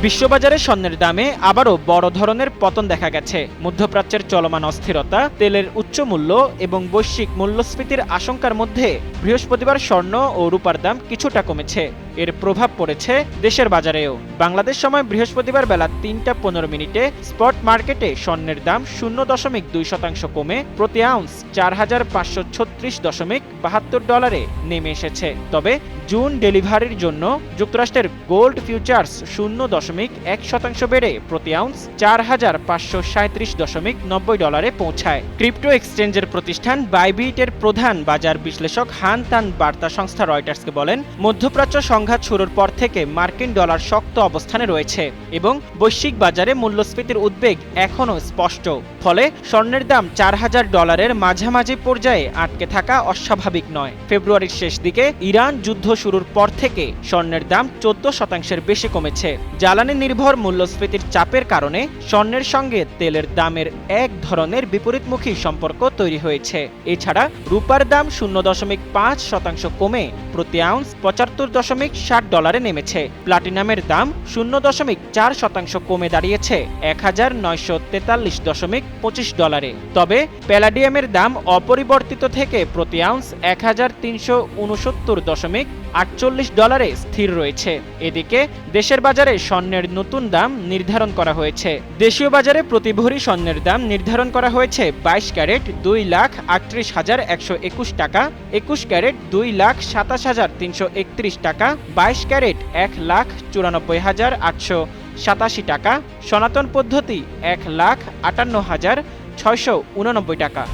বিশ্ববাজারে স্বর্ণের দামে আবারও বড় ধরনের পতন দেখা গেছে। মধ্যপ্রাচ্যের চলমান অস্থিরতা, তেলের উচ্চ মূল্য এবং বৈশ্বিক মূল্যস্ফীতির আশঙ্কার মধ্যে বৃহস্পতিবার স্বর্ণ ও রূপার দাম কিছুটা কমেছে। এর প্রভাব পড়েছে দেশের বাজারেও। বাংলাদেশ সময় বৃহস্পতিবার বেলা ৩টা ১৫ স্পট মার্কেটে স্বর্ণের দাম ০.২% কমে প্রতি আউন্স $৪,৫৩৬.৭২ নেমে এসেছে। তবে জুন ডেলিভারির জন্য যুক্তরাষ্ট্রের গোল্ড ফিউচার্স ০.১% বেড়ে প্রতি আউন্স $৪,৫৩৭.৯০ পৌঁছায়। ক্রিপ্টো এক্সচেঞ্জের প্রতিষ্ঠান বাইবিটের প্রধান বাজার বিশ্লেষক হান তান বার্তা সংস্থা রয়টার্সকে বলেন, মধ্যপ্রাচ্য সংঘাত শুরুর পর থেকে মার্কিন ডলার শক্ত অবস্থানে রয়েছে এবং বৈশ্বিক বাজারে মূল্যস্ফীতির উদ্বেগ এখনও স্পষ্ট। ফলে স্বর্ণের দাম $৪,০০০ মাঝামাঝি পর্যায়ে আটকে থাকা অস্বাভাবিক নয়। ফেব্রুয়ারির শেষ দিকে ইরান যুদ্ধ শুরুর পর থেকে স্বর্ণের দাম 14% বেশি কমেছে। জ্বালানি নির্ভর মূল্যস্ফীতির চাপের কারণে স্বর্ণের সঙ্গে তেলের দামের এক ধরনের বিপরীতমুখী সম্পর্ক তৈরি হয়েছে। এছাড়া রূপার দাম 0.5% কমে প্রতি আউন্স $75.60 নেমেছে। প্লাটিনামের দাম 0.4% কমে দাঁড়িয়েছে $1,943.25। তবে প্যালাডিয়ামের দাম অপরিবর্তিত থেকে প্রতি আউন্স $1,369.48 স্থির রয়েছে। এদিকে দেশের বাজারে স্বর্ণের নতুন দাম নির্ধারণ করা হয়েছে। দেশীয় বাজারে প্রতি ভরি স্বর্ণের দাম নির্ধারণ করা হয়েছে 22 ক্যারেট 2,38,121 টাকা, 21 ক্যারেট 2,27,331 টাকা, 22 ক্যারেট 1,94,887 টাকা, সনাতন পদ্ধতি 1,58,689 টাকা।